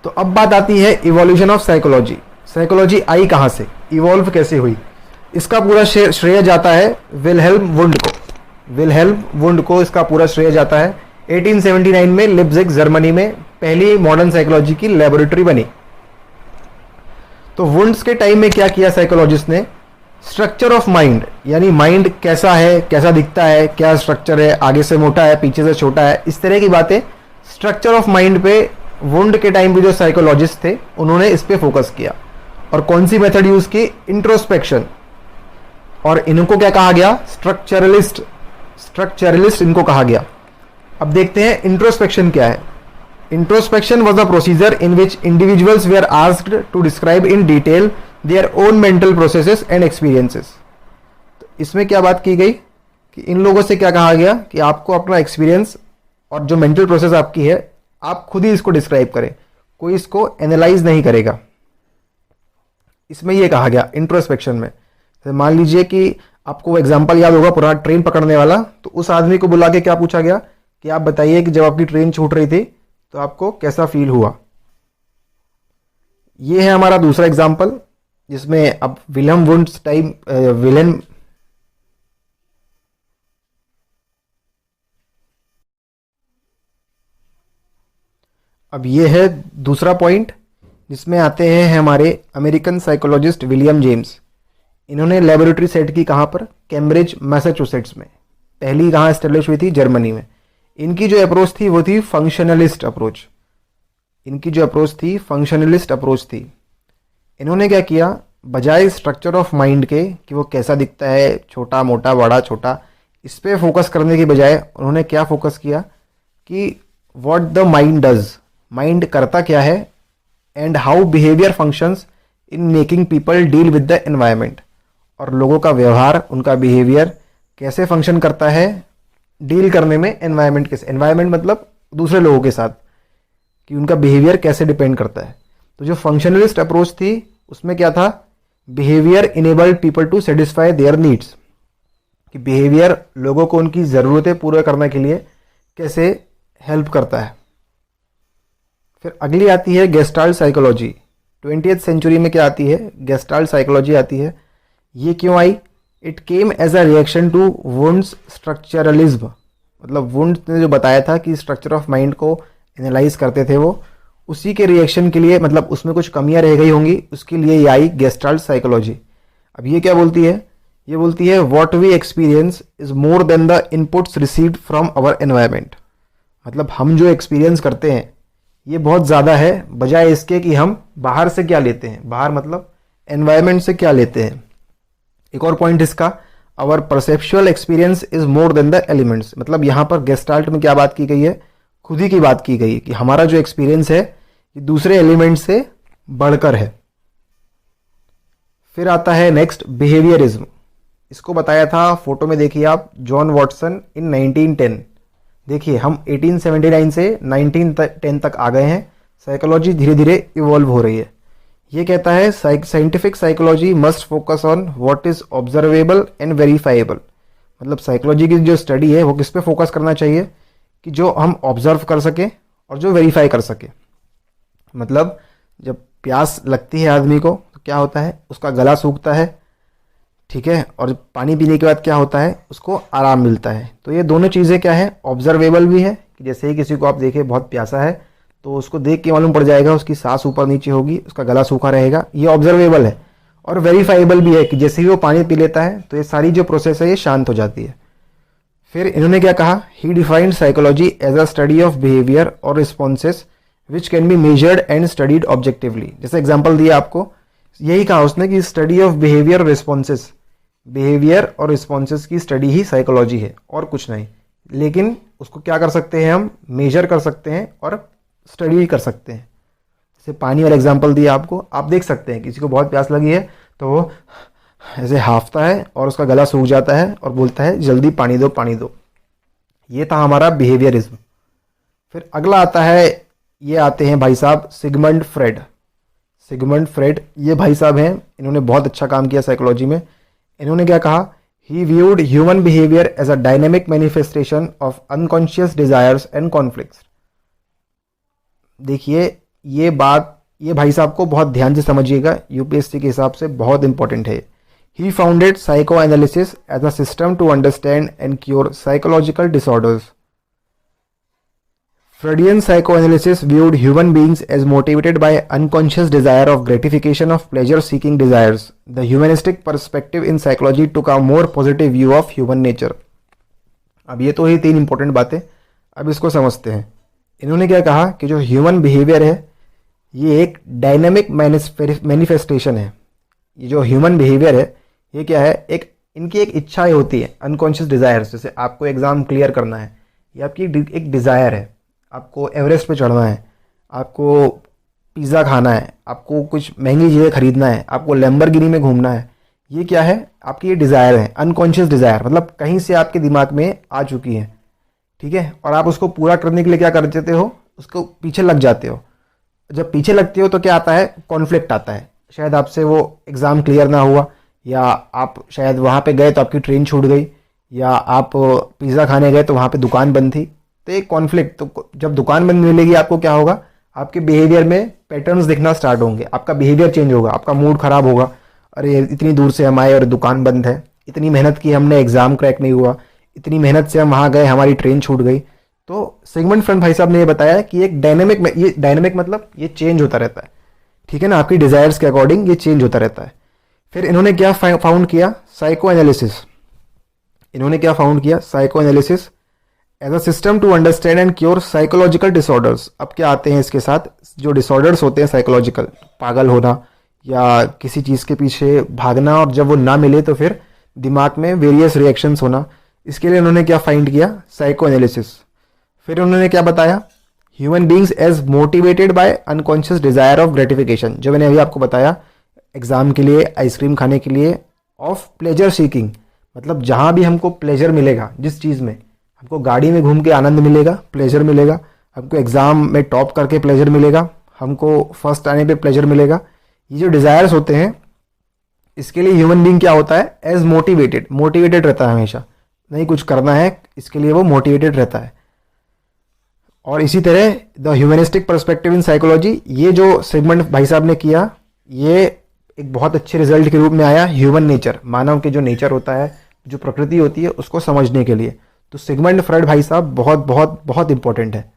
तो अब बात आती है evolution of psychology. Psychology I कहाँ से, इवॉल्व कैसे हुई? इसका पूरा श्रेय जाता है विलहेल्म वुंड को। विलहेल्म वुंड को इसका पूरा श्रेय जाता है। 1879 में लिप्जिग जर्मनी में पहली मॉडर्न साइकोलॉजी की लेबोरेटरी बनी। तो वुंड्स के टाइम में क्या किया साइकोलॉजिस्ट ने, स्ट्रक्चर ऑफ माइंड, यानी माइंड कैसा है, कैसा दिखता है, क्या स्ट्रक्चर है, आगे से मोटा है, पीछे से छोटा है, इस तरह की बातें, स्ट्रक्चर ऑफ माइंड पे वुंड के टाइम पे जो साइकोलॉजिस्ट थे उन्होंने इस पे फोकस किया। और कौन सी मेथड यूज की, इंट्रोस्पेक्शन। और इनको क्या कहा गया, स्ट्रक्चरलिस्ट। स्ट्रक्चरलिस्ट इनको कहा गया। अब देखते हैं इंट्रोस्पेक्शन क्या है। Introspection was a procedure in which individuals were asked to describe in detail their own mental processes and experiences. तो इसमें क्या बात की गई कि इन लोगों से क्या कहा गया कि आपको अपना एक्सपीरियंस और जो मेंटल प्रोसेस आपकी है आप खुद ही इसको डिस्क्राइब करें, कोई इसको एनालाइज नहीं करेगा। इसमें ये कहा गया इंट्रोस्पेक्शन में। तो मान लीजिए कि आपको एग्जाम्पल याद होगा पुराना ट्रेन पकड़ने वाला, तो उस आदमी को बुला के क्या पूछा गया कि आप बताइए कि जब आपकी ट्रेन छूट रही थी तो आपको कैसा फील हुआ। ये है हमारा दूसरा एग्जाम्पल, जिसमें अब विलियम वुंड्स टाइम अब ये है दूसरा पॉइंट, जिसमें आते हैं हमारे अमेरिकन साइकोलॉजिस्ट विलियम जेम्स। इन्होंने लेबोरेटरी सेट की कहाँ पर, कैम्ब्रिज मैसाचुसेट्स में। पहली कहाँ एस्टेब्लिश हुई थी, जर्मनी में। इनकी जो अप्रोच थी वो थी फंक्शनलिस्ट अप्रोच। इनकी जो अप्रोच थी फंक्शनलिस्ट अप्रोच थी। इन्होंने क्या किया, बजाय स्ट्रक्चर ऑफ माइंड के कि वो कैसा दिखता है, छोटा मोटा बड़ा छोटा, इस पे फोकस करने की बजाय उन्होंने क्या फोकस किया कि what the mind does, mind करता क्या है, and how behaviour functions in making people deal with the environment. और लोगों का व्यवहार, उनका बिहेवियर कैसे फंक्शन करता है डील करने में एनवायरनमेंट के, एनवायरनमेंट मतलब दूसरे लोगों के साथ, कि उनका बिहेवियर कैसे डिपेंड करता है। तो जो फंक्शनलिस्ट अप्रोच थी उसमें क्या था, behaviour enabled people to satisfy their needs, कि बिहेवियर लोगों को उनकी ज़रूरतें पूरा करने के लिए कैसे हेल्प करता है। फिर अगली आती है गेस्टाल्ट साइकोलॉजी। 20th सेंचुरी में क्या आती है, गेस्टाल्ट साइकोलॉजी आती है। ये क्यों आई, it came as a reaction to Wundt's structuralism. मतलब वुंड्स ने जो बताया था कि स्ट्रक्चर ऑफ माइंड को एनालाइज करते थे वो, उसी के रिएक्शन के लिए, मतलब उसमें कुछ कमियां रह गई होंगी, उसके लिए ये आई गेस्टाल्ट साइकोलॉजी। अब ये क्या बोलती है, ये बोलती है what we experience is more than the inputs received from our environment. मतलब हम जो एक्सपीरियंस करते हैं ये बहुत ज़्यादा है, बजाय इसके कि हम बाहर से क्या लेते हैं। बाहर मतलब एनवायरनमेंट से क्या लेते हैं। एक और पॉइंट इसका, our perceptual experience is more than the elements. मतलब यहाँ पर गेस्टाल्ट में क्या बात की गई है, खुद ही की बात की गई है कि हमारा जो एक्सपीरियंस है ये दूसरे एलिमेंट से बढ़कर है। फिर आता है नेक्स्ट बिहेवियरिज्म। इसको बताया था, फोटो में देखिए आप, जॉन वॉटसन इन 1910। देखिए हम 1879 से 1910 तक आ गए हैं। साइकोलॉजी धीरे धीरे इवॉल्व हो रही है। ये कहता है scientific psychology must focus on what is observable and verifiable. मतलब साइकोलॉजी की जो स्टडी है वो किस पे फोकस करना चाहिए, कि जो हम ऑब्जर्व कर सकें और जो वेरीफाई कर सके। मतलब जब प्यास लगती है आदमी को तो क्या होता है, उसका गला सूखता है, ठीक है, और पानी पीने के बाद क्या होता है, उसको आराम मिलता है। तो ये दोनों चीज़ें क्या है, ऑब्जर्वेबल भी है, कि जैसे ही किसी को आप देखें बहुत प्यासा है तो उसको देख के मालूम पड़ जाएगा, उसकी सांस ऊपर नीचे होगी, उसका गला सूखा रहेगा, ये ऑब्जर्वेबल है। और वेरीफाइबल भी है कि जैसे ही वो पानी पी लेता है तो ये सारी जो प्रोसेस है ये शांत हो जाती है। फिर इन्होंने क्या कहा, he defined psychology as a study of behaviour और responses which can be measured and studied objectively. जैसे एग्जाम्पल दिया आपको, यही कहा उसने कि स्टडी ऑफ बिहेवियर और रिस्पॉन्सेस, बिहेवियर और रिस्पॉन्सेस की स्टडी ही साइकोलॉजी है और कुछ नहीं। लेकिन उसको क्या कर सकते हैं, हम मेजर कर सकते हैं और स्टडी भी कर सकते हैं। जैसे पानी वाला एग्जाम्पल दिया आपको, आप देख सकते हैं किसी को बहुत प्यास लगी है तो वो ऐसे हाफता है और उसका गला सूख जाता है और बोलता है जल्दी पानी दो पानी दो। ये था हमारा बिहेवियरिज्म। फिर अगला आता है, ये आते हैं भाई साहब सिगमंड फ्रेड। सिगमंड फ्रेड ये भाई साहब हैं, इन्होंने बहुत अच्छा काम किया साइकोलॉजी में। इन्होंने क्या कहा, he viewed human behaviour as a dynamic manifestation of unconscious desires and conflicts. देखिए ये भाई साहब को बहुत ध्यान से समझिएगा, यूपीएससी के हिसाब से बहुत इंपॉर्टेंट है। He founded psychoanalysis as a system to understand and cure psychological disorders. Freudian psychoanalysis viewed human beings as motivated by unconscious desire of gratification of pleasure-seeking desires. The humanistic perspective in psychology took a more positive view of human nature. अब ये तो ही 3 important बातें, अब इसको समझते हैं। इन्होंने क्या कहा कि जो ह्यूमन बिहेवियर है ये एक डायनेमिक मैनिफेस्टेशन है। ये जो ह्यूमन बिहेवियर है ये क्या है, इनकी एक इच्छाएं होती है, अनकॉन्शियस डिज़ायर्स। जैसे आपको एग्ज़ाम क्लियर करना है, ये आपकी एक डिज़ायर है। आपको एवरेस्ट पे चढ़ना है, आपको पिज़्ज़ा खाना है, आपको कुछ महंगी चीज़ें खरीदना है, आपको लैम्बोर्गिनी में घूमना है। ये क्या है, आपकी ये डिज़ायर है, अनकॉन्शियस डिज़ायर, मतलब कहीं से आपके दिमाग में आ चुकी है, ठीक है। और आप उसको पूरा करने के लिए क्या कर देते हो, उसको पीछे लग जाते हो। जब पीछे लगते हो तो क्या आता है, कॉन्फ्लिक्ट आता है। शायद आपसे वो एग्ज़ाम क्लियर ना हुआ, या आप शायद वहाँ पे गए तो आपकी ट्रेन छूट गई, या आप पिज़्ज़ा खाने गए तो वहाँ पे दुकान बंद थी। तो एक कॉन्फ्लिक्ट, तो जब दुकान बंद मिलेगी आपको क्या होगा, आपके बिहेवियर में पैटर्न्स दिखना स्टार्ट होंगे, आपका बिहेवियर चेंज होगा, आपका मूड खराब होगा। अरे इतनी दूर से हम आए और दुकान बंद है, इतनी मेहनत की हमने, एग्ज़ाम क्रैक नहीं हुआ, इतनी मेहनत से हम वहाँ गए, हमारी ट्रेन छूट गई। तो सिगमंड फ्रॉइड भाई साहब ने ये बताया कि एक डायनेमिक मतलब ये चेंज होता रहता है, ठीक है ना, आपकी डिज़ायर्स के अकॉर्डिंग ये चेंज होता रहता है। फिर इन्होंने क्या फाउंड किया, साइको एनालिसिस। इन्होंने क्या फाउंड किया, psychoanalysis as a system to understand and cure psychological disorders. अब क्या आते हैं इसके साथ, जो डिसऑर्डर्स होते हैं साइकोलॉजिकल, पागल होना या किसी चीज़ के पीछे भागना, और जब वो ना मिले तो फिर दिमाग में वेरियस रिएक्शंस होना। इसके लिए उन्होंने क्या फाइंड किया, साइको एनालिसिस। फिर उन्होंने क्या बताया, human beings as motivated by unconscious desire of gratification, जो मैंने अभी आपको बताया एग्ज़ाम के लिए, आइसक्रीम खाने के लिए, ऑफ प्लेजर सीकिंग, मतलब जहाँ भी हमको प्लेजर मिलेगा, जिस चीज़ में हमको गाड़ी में घूम के आनंद मिलेगा, प्लेजर मिलेगा, हमको एग्ज़ाम में टॉप करके प्लेजर मिलेगा, हमको फर्स्ट आने पे प्लेजर मिलेगा। ये जो डिज़ायर्स होते हैं इसके लिए ह्यूमन बीइंग क्या होता है, एज मोटिवेटेड रहता है, हमेशा नहीं कुछ करना है इसके लिए वो मोटिवेटेड रहता है। और इसी तरह the humanistic perspective in psychology, ये जो सिगमंड भाई साहब ने किया, ये एक बहुत अच्छे रिजल्ट के रूप में आया ह्यूमन नेचर, मानव के जो नेचर होता है, जो प्रकृति होती है, उसको समझने के लिए। तो सिगमंड फ्रॉइड भाई साहब बहुत बहुत बहुत इंपॉर्टेंट है।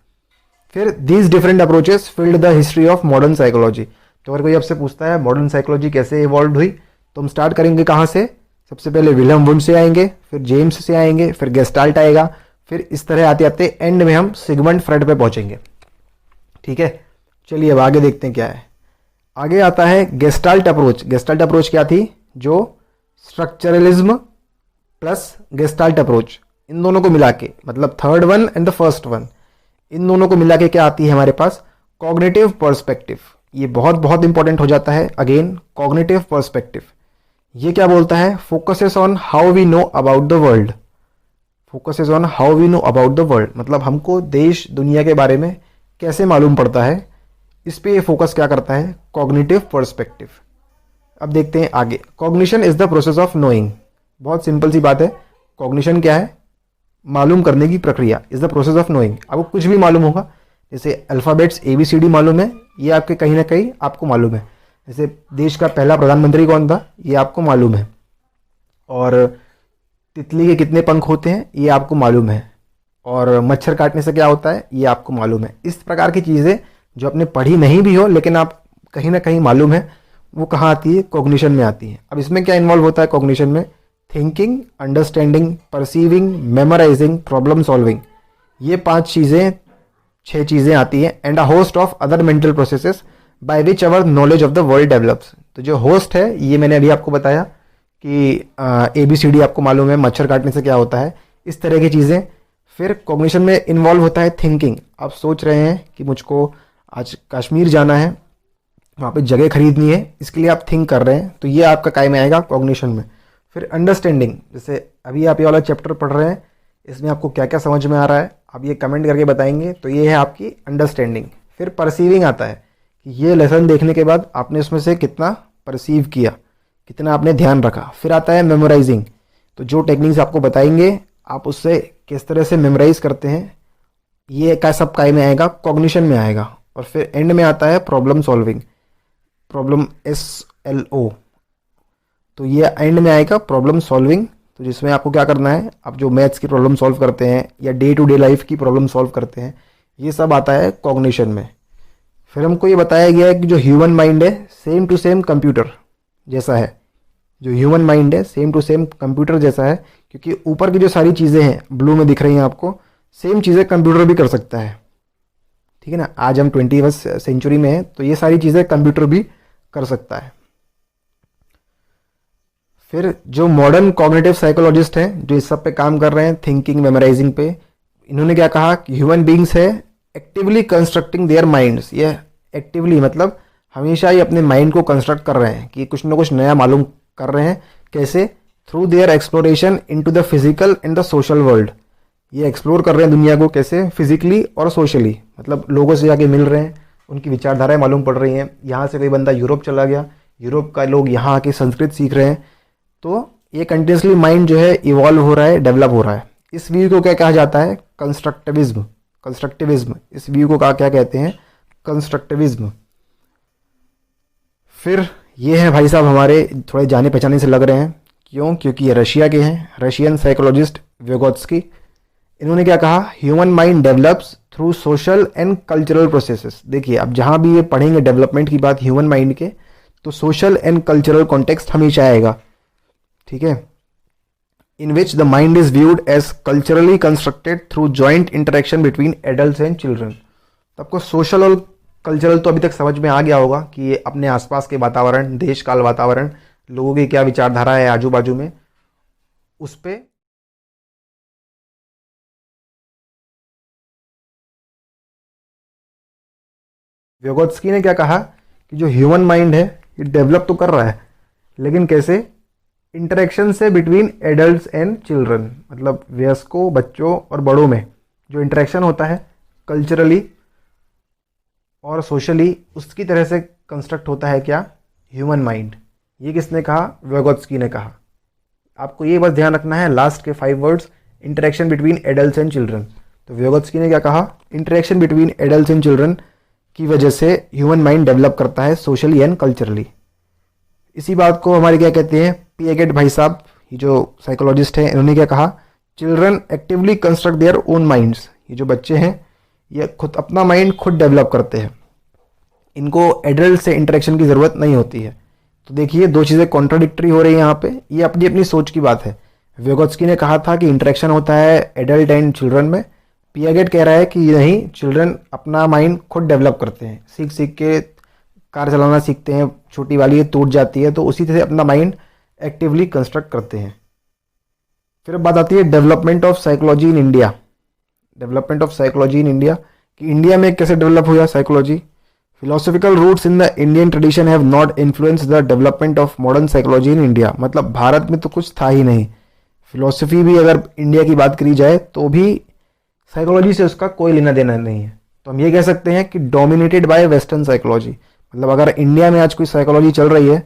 फिर these different approaches filled the history of modern psychology. तो अगर कोई आपसे पूछता है मॉडर्न साइकोलॉजी कैसे इवॉल्व हुई, तो हम स्टार्ट करेंगे कहाँ से, सबसे पहले विलियम वुंड से आएंगे, फिर जेम्स से आएंगे, फिर गेस्टाल्ट आएगा, फिर इस तरह आते आते एंड में हम सिगमंड फ्रॉइड पे पहुंचेंगे, ठीक है। चलिए अब आगे देखते हैं क्या है। आगे आता है गेस्टाल्ट अप्रोच। गेस्टाल्ट अप्रोच क्या थी, जो स्ट्रक्चरलिज्म प्लस गेस्टाल्ट अप्रोच, इन दोनों को मिला के, मतलब third one and the first one, इन दोनों को मिला के क्या आती है हमारे पास, कॉग्निटिव पर्सपेक्टिव। ये बहुत बहुत इंपॉर्टेंट हो जाता है। अगेन कॉग्निटिव पर्सपेक्टिव ये क्या बोलता है, focuses on how we know about the world. Focuses on how we know about the world, मतलब हमको देश दुनिया के बारे में कैसे मालूम पड़ता है, इस पे ये फोकस क्या करता है, कॉग्निटिव पर्सपेक्टिव। अब देखते हैं आगे। Cognition is the process of knowing. बहुत सिंपल सी बात है, कॉग्निशन क्या है, मालूम करने की प्रक्रिया, is the process of knowing. आपको कुछ भी मालूम होगा, जैसे अल्फ़ाबेट्स ABCD मालूम है, ये आपके कहीं ना कहीं आपको मालूम है। जैसे देश का पहला प्रधानमंत्री कौन था, ये आपको मालूम है। और तितली के कितने पंख होते हैं, ये आपको मालूम है। और मच्छर काटने से क्या होता है, ये आपको मालूम है। इस प्रकार की चीज़ें जो आपने पढ़ी नहीं भी हो लेकिन आप कहीं ना कहीं मालूम है, वो कहाँ आती है, कॉग्निशन में आती है। अब इसमें क्या इन्वॉल्व होता है कॉग्निशन में, thinking, understanding, perceiving, memorising, problem solving, ये 6 चीज़ें आती हैं। And a host of other mental processes by which our knowledge of the world develops. तो जो होस्ट है, ये मैंने अभी आपको बताया कि ABCD आपको मालूम है, मच्छर काटने से क्या होता है, इस तरह की चीज़ें। फिर कॉग्निशन में इन्वॉल्व होता है थिंकिंग। आप सोच रहे हैं कि मुझको आज कश्मीर जाना है, वहाँ पे जगह खरीदनी है, इसके लिए आप थिंक कर रहे हैं, तो ये आपका काय में आएगा कॉग्निशन में। फिर अंडरस्टैंडिंग, जैसे अभी आप ये वाला चैप्टर पढ़ रहे हैं, इसमें आपको क्या क्या समझ में आ रहा है, आप ये कमेंट करके बताएंगे, तो ये है आपकी अंडरस्टैंडिंग। फिर परसीविंग आता है कि ये लेसन देखने के बाद आपने इसमें से कितना परसीव किया, कितना आपने ध्यान रखा। फिर आता है मेमोराइजिंग, तो जो टेक्निक्स आपको बताएंगे आप उससे किस तरह से मेमोराइज करते हैं, ये का सब काय में आएगा, कॉग्निशन में आएगा। और फिर एंड में आता है प्रॉब्लम सॉल्विंग, प्रॉब्लम SLO। तो ये एंड में आएगा प्रॉब्लम सॉल्विंग, तो जिसमें आपको क्या करना है, आप जो मैथ्स की प्रॉब्लम सॉल्व करते हैं या डे टू डे लाइफ की प्रॉब्लम सॉल्व करते हैं, ये सब आता है कॉग्निशन में। फिर हमको ये बताया गया है कि जो ह्यूमन माइंड है सेम टू सेम कंप्यूटर जैसा है, जो ह्यूमन माइंड है सेम टू सेम कंप्यूटर जैसा है, क्योंकि ऊपर की जो सारी चीज़ें हैं ब्लू में दिख रही हैं आपको, सेम चीज़ें कंप्यूटर भी कर सकता है। ठीक है ना, आज हम 21वीं सेंचुरी में हैं, तो ये सारी चीज़ें कंप्यूटर भी कर सकता है। फिर जो मॉडर्न कॉग्निटिव साइकोलॉजिस्ट हैं जो इस सब पे काम कर रहे हैं, थिंकिंग मेमोराइजिंग पे, इन्होंने क्या कहा कि ह्यूमन बींग्स है एक्टिवली कंस्ट्रक्टिंग देयर माइंड्स। ये एक्टिवली मतलब हमेशा ही अपने माइंड को कंस्ट्रक्ट कर रहे हैं कि कुछ ना कुछ नया मालूम कर रहे हैं। कैसे? Through their exploration into the physical and the social world. ये एक्सप्लोर कर रहे हैं दुनिया को, कैसे? फिजिकली और सोशली, मतलब लोगों से जाके मिल रहे हैं, उनकी विचारधाराएं मालूम पड़ रही हैं। यहाँ से कोई बंदा यूरोप चला गया, यूरोप का लोग यहाँ आके संस्कृत सीख रहे हैं, तो ये कंटिन्यूसली माइंड जो है इवॉल्व हो रहा है, डेवलप हो रहा है। इस व्यू को क्या कहा जाता है? कंस्ट्रक्टिविज्म। कंस्ट्रक्टिविज्म, इस व्यू को क्या कहते हैं? कंस्ट्रक्टिविज्म। फिर ये हैं भाई साहब हमारे, थोड़े जाने पहचाने से लग रहे हैं। क्यों? क्योंकि ये रशिया के हैं, रशियन साइकोलॉजिस्ट व्यगोत्स्की। इन्होंने क्या कहा? Human mind develops through social and cultural processes. देखिए, अब जहाँ भी ये पढ़ेंगे डेवलपमेंट की बात ह्यूमन माइंड के, तो सोशल एंड कल्चरल कॉन्टेक्स्ट हमेशा आएगा। ठीक है, in which the mind is viewed as culturally constructed through joint interaction between adults and children. तो आपको सोशल और कल्चरल तो अभी तक समझ में आ गया होगा कि ये अपने आसपास के वातावरण, देश काल वातावरण, लोगों की क्या विचारधारा है आजू बाजू में, उस पे व्यगोत्स्की ने क्या कहा कि जो ह्यूमन माइंड है ये डेवलप तो कर रहा है, लेकिन कैसे? इंटरेक्शन से बिटवीन एडल्ट्स एंड चिल्ड्रन, मतलब वयस्कों, बच्चों और बड़ों में जो इंटरेक्शन होता है कल्चरली और सोशली, उसकी तरह से कंस्ट्रक्ट होता है क्या? Human mind. ये किसने कहा? व्यगोत्स्की ने कहा। आपको ये बस ध्यान रखना है लास्ट के 5 words, interaction between adults and children. तो व्यगोत्स्की ने क्या कहा? Interaction between adults and children की वजह से ह्यूमन माइंड डेवलप करता है सोशली एंड कल्चरली। इसी बात को हमारे क्या कहते हैं, पियागेट भाई साहब, ये जो साइकोलॉजिस्ट हैं, इन्होंने क्या कहा? Children actively construct their own minds. ये जो बच्चे हैं ये खुद अपना माइंड खुद डेवलप करते हैं, इनको एडल्ट से इंटरेक्शन की ज़रूरत नहीं होती है। तो देखिए, दो चीज़ें कॉन्ट्राडिक्टरी हो रही हैं यहाँ पे, ये अपनी अपनी सोच की बात है। व्यगोत्स्की ने कहा था कि इंटरेक्शन होता है एडल्ट एंड चिल्ड्रन में, पियागेट कह रहा है कि नहीं, चिल्ड्रन अपना माइंड खुद डेवलप करते हैं, सीख सीख के कार चलाना सीखते हैं, छोटी वाली ये टूट जाती है, तो उसी तरह अपना माइंड एक्टिवली कंस्ट्रक्ट करते हैं। फिर बात आती है development of psychology in India. Development of psychology in India, कि इंडिया में कैसे डेवलप हुआ psychology. Philosophical roots in the Indian tradition have not influence the development of modern psychology in India. मतलब भारत में तो कुछ था ही नहीं, फिलोसफी भी अगर इंडिया की बात करी जाए तो भी साइकोलॉजी से उसका कोई लेना देना नहीं है। तो हम ये कह सकते हैं कि डोमिनेटेड बाय वेस्टर्न साइकोलॉजी। मतलब अगर इंडिया में आज कोई साइकोलॉजी चल रही है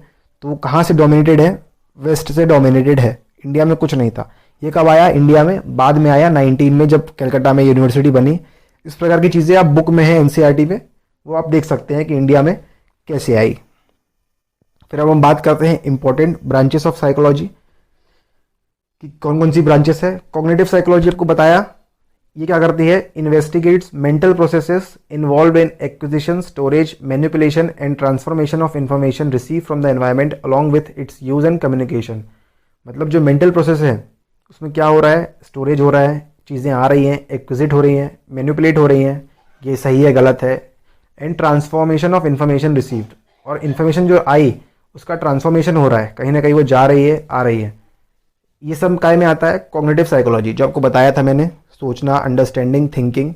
तो वो कहाँ से डोमिनेटेड है? वेस्ट से डोमिनेटेड है। इंडिया में कुछ नहीं था। ये कब आया इंडिया में? बाद में आया 19 में, जब कलकत्ता में यूनिवर्सिटी बनी। इस प्रकार की चीज़ें आप बुक में है एनसीईआरटी में, वो आप देख सकते हैं कि इंडिया में कैसे आई। फिर अब हम बात करते हैं इंपॉर्टेंट ब्रांचेस ऑफ साइकोलॉजी कि कौन कौन सी ब्रांचेस है। कॉग्निटिव साइकोलॉजी आपको बताया, ये क्या करती है? Investigates mental processes involve in acquisition, storage, manipulation and transformation of information receive from the environment along with its use and communication. मतलब जो मेंटल प्रोसेस है उसमें क्या हो रहा है? स्टोरेज हो रहा है, चीज़ें आ रही हैं, एक्विजिट हो रही हैं, मैनिपुलेट हो रही हैं, ये सही है गलत है, and transformation of information received, और इन्फॉर्मेशन जो आई उसका ट्रांसफॉर्मेशन हो रहा है, कहीं ना कहीं वो जा रही है, आ रही है। ये सब काय में आता है? कॉग्निटिव साइकोलॉजी, जो आपको बताया था मैंने, सोचना, अंडरस्टैंडिंग, थिंकिंग।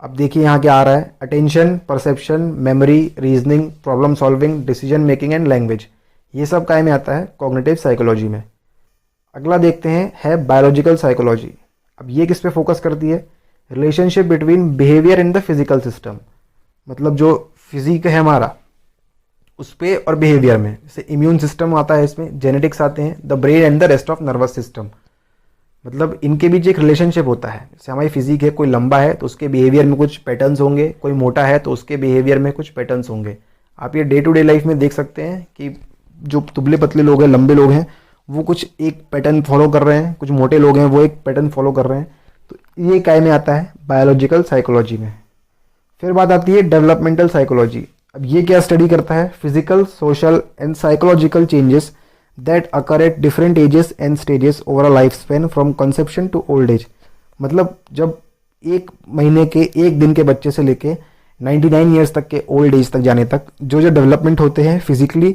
अब देखिए यहाँ क्या आ रहा है? Attention, perception, memory, reasoning, problem solving, decision making and language. ये सब काय में आता है? कॉग्निटिव साइकोलॉजी में। अगला देखते हैं है बायोलॉजिकल साइकोलॉजी। अब ये किस पे फोकस करती है? Relationship between behaviour in the physical system. मतलब जो फिजिक है हमारा उस पे और बिहेवियर में, जैसे इम्यून सिस्टम आता है, इसमें जेनेटिक्स आते हैं, the brain and the rest of nervous system. मतलब इनके बीच एक रिलेशनशिप होता है। जैसे हमारी फिजिक है, कोई लंबा है तो उसके बिहेवियर में कुछ पैटर्न्स होंगे, कोई मोटा है तो उसके बिहेवियर में कुछ पैटर्न्स होंगे। आप ये डे टू डे लाइफ में देख सकते हैं कि जो दुबले पतले लोग हैं, लंबे लोग हैं, वो कुछ एक पैटर्न फॉलो कर रहे हैं, कुछ मोटे लोग हैं वो एक पैटर्न फॉलो कर रहे हैं। तो ये काय में आता है? बायोलॉजिकल साइकोलॉजी में। फिर बात आती है डेवलपमेंटल साइकोलॉजी। अब ये क्या स्टडी करता है? Physical, social and psychological changes that occur at different ages and stages over a life span from conception to old age. मतलब जब एक महीने के, एक दिन के बच्चे से लेके 99 ईयर्स तक के ओल्ड एज तक जाने तक जो जो डेवलपमेंट होते हैं physically,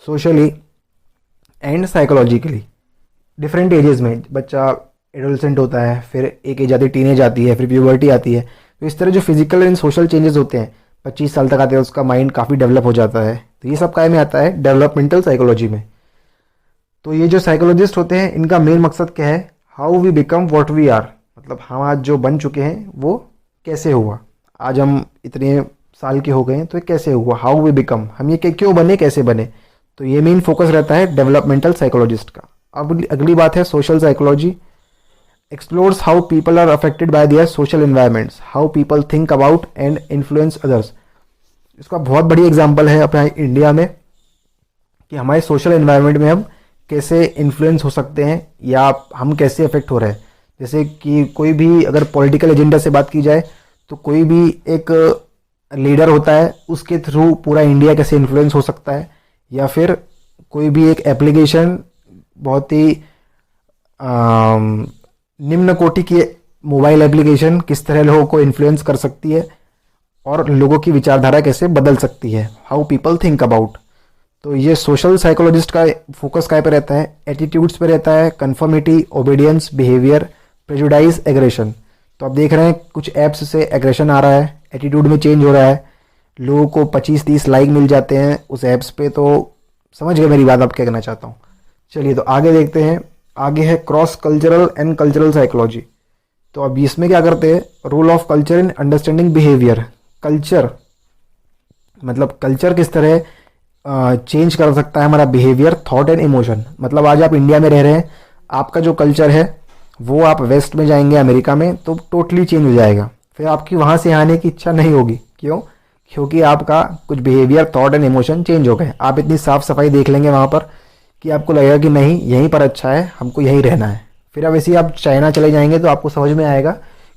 socially and psychologically different ages में, बच्चा एडोलसेंट होता है, फिर एक एज आती है टीनेज आती है, फिर प्यूबर्टी आती है। तो इस तरह जो फिजिकल एंड सोशल चेंजेस होते हैं 25 साल तक आते हैं, उसका माइंड काफ़ी डेवलप हो जाता है। तो ये सब काय में आता है? डेवलपमेंटल साइकोलॉजी में। तो ये जो साइकोलॉजिस्ट होते हैं इनका मेन मकसद क्या है? How we become what we are. मतलब हम आज जो बन चुके हैं वो कैसे हुआ, आज हम इतने साल के हो गए हैं तो ये कैसे हुआ, हाउ वी बिकम, हम ये क्यों बने, कैसे बने। तो ये मेन फोकस रहता है डेवलपमेंटल साइकोलॉजिस्ट का। अब अगली बात है social psychology. Explores how people are affected by their social environments, how people think about and influence others. इसका बहुत बड़ी एग्जाम्पल है अपने इंडिया में कि हमारे सोशल एनवायरनमेंट में हम कैसे इन्फ्लुएंस हो सकते हैं या हम कैसे अफेक्ट हो रहे हैं। जैसे कि कोई भी अगर पॉलिटिकल एजेंडा से बात की जाए तो कोई भी एक लीडर होता है, उसके थ्रू पूरा इंडिया कैसे इन्फ्लुएंस हो सकता है। या फिर कोई भी एक एप्लीकेशन बहुत ही निम्न कोटि की मोबाइल एप्लीकेशन किस तरह लोगों को इन्फ्लुएंस कर सकती है और लोगों की विचारधारा कैसे बदल सकती है, हाउ पीपल थिंक अबाउट। तो ये सोशल साइकोलॉजिस्ट का फोकस काय पे रहता है? एटीट्यूड्स पे रहता है, conformity, obedience, behaviour, prejudice, aggression. तो आप देख रहे हैं कुछ ऐप्स से एग्रेशन आ रहा है, एटीट्यूड में चेंज हो रहा है, लोगों को 25-30 लाइक मिल जाते हैं उस ऐप्स पे। तो समझ गए मेरी बात, आप क्या कहना चाहता हूँ। चलिए तो आगे देखते हैं। आगे है cross cultural and cultural psychology. तो अब इसमें क्या करते हैं? Role of culture in understanding behaviour. Culture मतलब कल्चर किस तरह चेंज कर सकता है हमारा बिहेवियर, थॉट एंड इमोशन। मतलब आज आप इंडिया में रह रहे हैं, आपका जो कल्चर है वो आप वेस्ट में जाएंगे, अमेरिका में, तो टोटली चेंज हो जाएगा। फिर आपकी वहाँ से आने की इच्छा नहीं होगी। क्यों? क्योंकि आपका कुछ behaviour, thought and emotion change हो गए। आप इतनी साफ सफाई देख लेंगे वहाँ पर कि आपको लगेगा कि नहीं, यहीं पर अच्छा है, हमको यहीं रहना है। फिर अब ऐसे ही आप चाइना चले जाएंगे तो आपको समझ में आएगा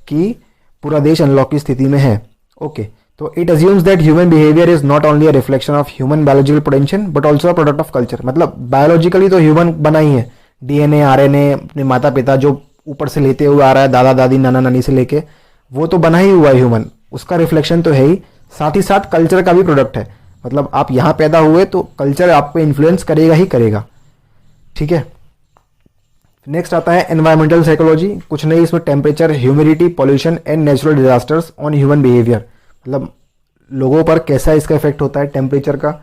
कि पूरा देश अनलॉक की स्थिति में है। ओके, तो it assumes that human behaviour is not only a reflection of human biological potential but also a product of culture. मतलब बायोलॉजिकली तो ह्यूमन बना ही है, डीएनए, आरएनए, अपने माता पिता जो ऊपर से लेते हुए आ रहा है, दादा दादी, नाना नानी से लेके, वो तो बना ही हुआ है ह्यूमन, उसका रिफ्लेक्शन तो है ही, साथ ही साथ कल्चर का भी प्रोडक्ट है। मतलब आप यहाँ पैदा हुए तो कल्चर आप पे इन्फ्लुएंस करेगा ही करेगा। ठीक है, नेक्स्ट आता है एनवायरमेंटल साइकोलॉजी। कुछ नहीं, इसमें temperature, humidity, pollution and natural disasters on human behaviour. मतलब लोगों पर कैसा इसका इफेक्ट होता है टेम्परेचर का।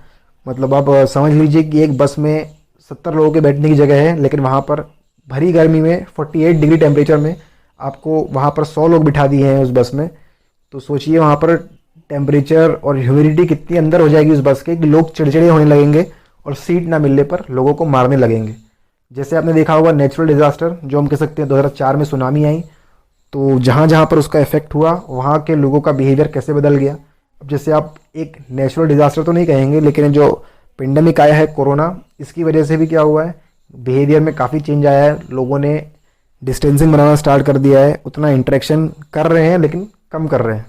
मतलब आप समझ लीजिए कि एक बस में 70 लोगों के बैठने की जगह है, लेकिन वहाँ पर भरी गर्मी में 48 डिग्री टेम्परेचर में आपको वहाँ पर 100 लोग बिठा दिए हैं उस बस में। तो सोचिए वहाँ पर टेम्परेचर और ह्यूमिडिटी कितनी अंदर हो जाएगी उस बस के कि लोग चिड़चिड़े होने लगेंगे और सीट ना मिलने पर लोगों को मारने लगेंगे। जैसे आपने देखा होगा नेचुरल डिजास्टर, जो हम कह सकते हैं 2004 में सुनामी आई, तो जहाँ जहाँ पर उसका इफेक्ट हुआ वहाँ के लोगों का बिहेवियर कैसे बदल गया। अब जैसे आप एक नेचुरल डिजास्टर तो नहीं कहेंगे, लेकिन जो पेंडेमिक आया है कोरोना, इसकी वजह से भी क्या हुआ है, बिहेवियर में काफ़ी चेंज आया है। लोगों ने डिस्टेंसिंग बनाना स्टार्ट कर दिया है, उतना इंटरेक्शन कर रहे हैं लेकिन कम कर रहे हैं।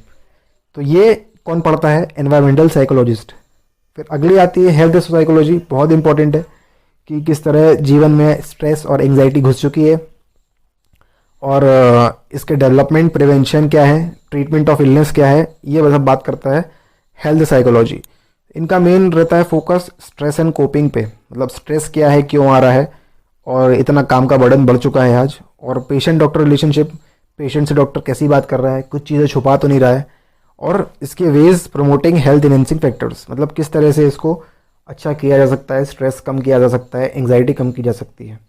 तो ये कौन पढ़ता है? Environmental psychologist. फिर अगली आती है हेल्थ साइकोलॉजी। बहुत इंपॉर्टेंट है कि किस तरह जीवन में स्ट्रेस और एंग्जाइटी घुस चुकी है और इसके डेवलपमेंट, प्रिवेंशन क्या है, ट्रीटमेंट ऑफ इलनेस क्या है, ये सब बात करता है हेल्थ साइकोलॉजी। इनका मेन रहता है फोकस स्ट्रेस एंड कोपिंग पे। मतलब स्ट्रेस क्या है, क्यों आ रहा है, और इतना काम का बर्डन बढ़ चुका है आज, और पेशेंट डॉक्टर रिलेशनशिप, पेशेंट से डॉक्टर कैसी बात कर रहा है, कुछ चीज़ें छुपा तो नहीं रहा है, और इसके ways promoting health enhancing factors. मतलब किस तरह से इसको अच्छा किया जा सकता है, स्ट्रेस कम किया जा सकता है, एंग्जाइटी कम की जा सकती है।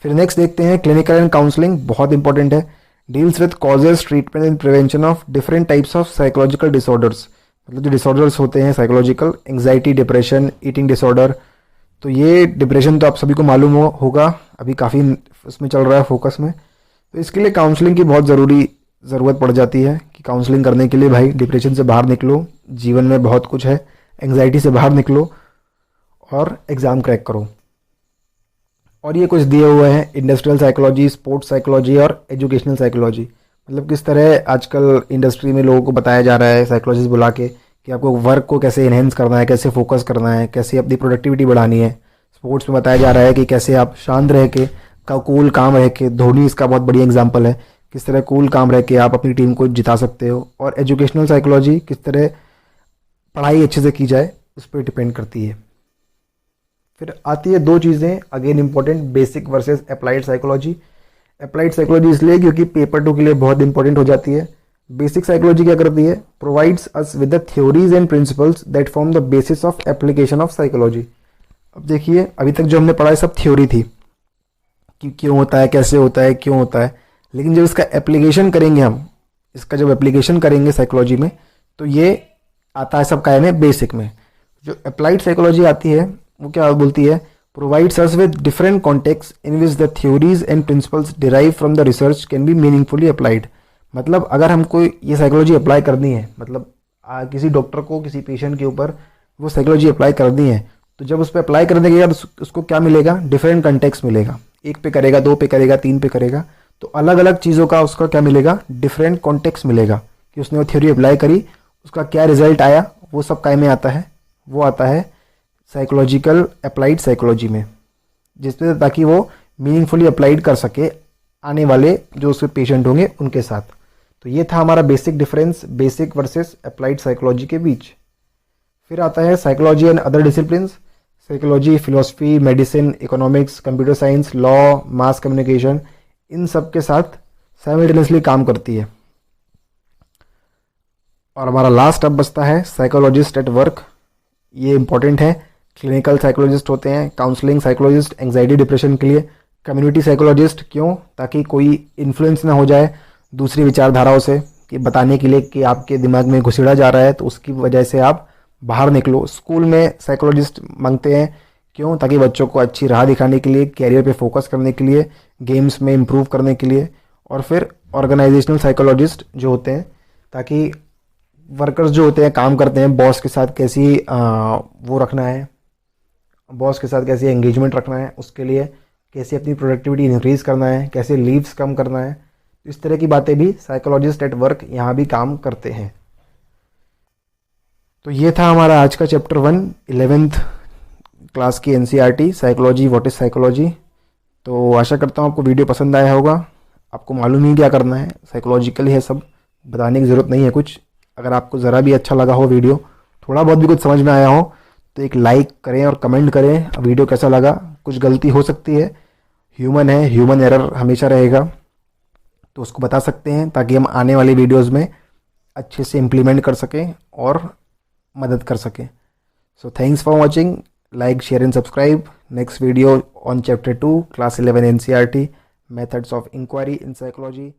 फिर नेक्स्ट देखते हैं क्लिनिकल एंड काउंसलिंग। बहुत इंपॉर्टेंट है। Deals with causes, treatment and prevention of different types of psychological disorders. मतलब जो डिसऑर्डर्स होते हैं psychological, anxiety, depression, eating disorder, तो ये डिप्रेशन तो आप सभी को मालूम होगा, अभी काफ़ी उसमें चल रहा है फोकस में। तो इसके लिए काउंसलिंग की बहुत ज़रूरत पड़ जाती है कि काउंसलिंग करने के लिए भाई डिप्रेशन से बाहर निकलो, जीवन में बहुत कुछ है, एंग्जाइटी से बाहर निकलो और एग्ज़ाम क्रैक करो। और ये कुछ दिए हुए हैं, इंडस्ट्रियल साइकोलॉजी, स्पोर्ट्स साइकोलॉजी और एजुकेशनल साइकोलॉजी। मतलब किस तरह आजकल इंडस्ट्री में लोगों को बताया जा रहा है साइकोलॉजिस्ट बुला के कि आपको वर्क को कैसे इन्हेंस करना है, कैसे फोकस करना है, कैसे अपनी प्रोडक्टिविटी बढ़ानी है। स्पोर्ट्स में बताया जा रहा है कि कैसे आप शांत रह के, कूल काम रह के, धोनी इसका बहुत बढ़िया एग्जाम्पल है, किस तरह कूल काम रह के आप अपनी टीम को जिता सकते हो। और एजुकेशनल साइकोलॉजी, किस तरह पढ़ाई अच्छे से की जाए, उस पर डिपेंड करती है। फिर आती है दो चीज़ें again important, basic versus applied psychology. Applied psychology इसलिए क्योंकि पेपर 2 के लिए बहुत इंपॉर्टेंट हो जाती है। बेसिक साइकोलॉजी क्या करती है, provides us with the theories and principles that form the basis of application of psychology. अब देखिए, अभी तक जो हमने पढ़ा है सब थ्योरी थी कि क्यों होता है, कैसे होता है, क्यों होता है। लेकिन जब इसका एप्लीकेशन करेंगे हम, इसका जब एप्लीकेशन करेंगे साइकोलॉजी में, तो ये आता है सब काय में, बेसिक में। जो अप्लाइड साइकोलॉजी आती है वो क्या बोलती है, provides us with different context in which the theories and principles derive from the research can be meaningfully applied. मतलब अगर हमको ये साइकोलॉजी अप्लाई करनी है, मतलब किसी डॉक्टर को किसी पेशेंट के ऊपर वो साइकोलॉजी अप्लाई करनी है, तो जब उस पर अप्लाई करने के बाद उसको क्या मिलेगा, डिफरेंट कंटेक्स्ट मिलेगा। 1 पे करेगा, 2 पे करेगा, 3 पे करेगा, तो अलग अलग चीज़ों का उसका क्या मिलेगा, डिफरेंट कॉन्टेक्स्ट मिलेगा कि उसने वो थ्योरी अप्लाई करी, उसका क्या रिजल्ट आया, वो सब काय में आता है, वो आता है साइकोलॉजिकल अप्लाइड साइकोलॉजी में, जिसमें ताकि वो मीनिंगफुली अप्लाइड कर सके आने वाले जो उसके पेशेंट होंगे उनके साथ। तो ये था हमारा basic difference basic versus applied psychology के बीच। फिर आता है psychology and other disciplines. Psychology, philosophy, medicine, economics, computer science, law, mass communication, इन सब के साथ साइमल्टेनियसली काम करती है। और हमारा लास्ट अब बचता है साइकोलॉजिस्ट एट वर्क। ये इंपॉर्टेंट है। क्लिनिकल साइकोलॉजिस्ट होते हैं, काउंसलिंग साइकोलॉजिस्ट एंग्जाइटी डिप्रेशन के लिए, कम्युनिटी साइकोलॉजिस्ट क्यों, ताकि कोई इन्फ्लुएंस ना हो जाए दूसरी विचारधाराओं से, कि बताने के लिए कि आपके दिमाग में घुसेड़ा जा रहा है तो उसकी वजह से आप बाहर निकलो। स्कूल में साइकोलॉजिस्ट मांगते हैं क्यों, ताकि बच्चों को अच्छी राह दिखाने के लिए, कैरियर पे फोकस करने के लिए, गेम्स में इम्प्रूव करने के लिए। और फिर ऑर्गेनाइजेशनल साइकोलॉजिस्ट जो होते हैं, ताकि वर्कर्स जो होते हैं, काम करते हैं, बॉस के साथ कैसी वो रखना है, बॉस के साथ कैसे एंगेजमेंट रखना है, उसके लिए कैसे अपनी प्रोडक्टिविटी इंक्रीज़ करना है, कैसे लीव्स कम करना है, इस तरह की बातें भी साइकोलॉजिस्ट एट वर्क यहाँ भी काम करते हैं। तो ये था हमारा आज का चैप्टर 1 11th क्लास की NCERT psychology, what is psychology. तो आशा करता हूँ आपको वीडियो पसंद आया होगा। आपको मालूम ही क्या करना है, साइकोलॉजिकल है सब, बताने की ज़रूरत नहीं है कुछ। अगर आपको ज़रा भी अच्छा लगा हो वीडियो, थोड़ा बहुत भी कुछ समझ में आया हो, तो एक लाइक करें और कमेंट करें वीडियो कैसा लगा। कुछ गलती हो सकती है, ह्यूमन है, ह्यूमन एरर हमेशा रहेगा, तो उसको बता सकते हैं ताकि हम आने वाली वीडियोस में अच्छे से इम्प्लीमेंट कर सकें और मदद कर सकें। So thanks for watching, like, share and subscribe. Next video on chapter 2 class 11 NCERT methods of inquiry in psychology.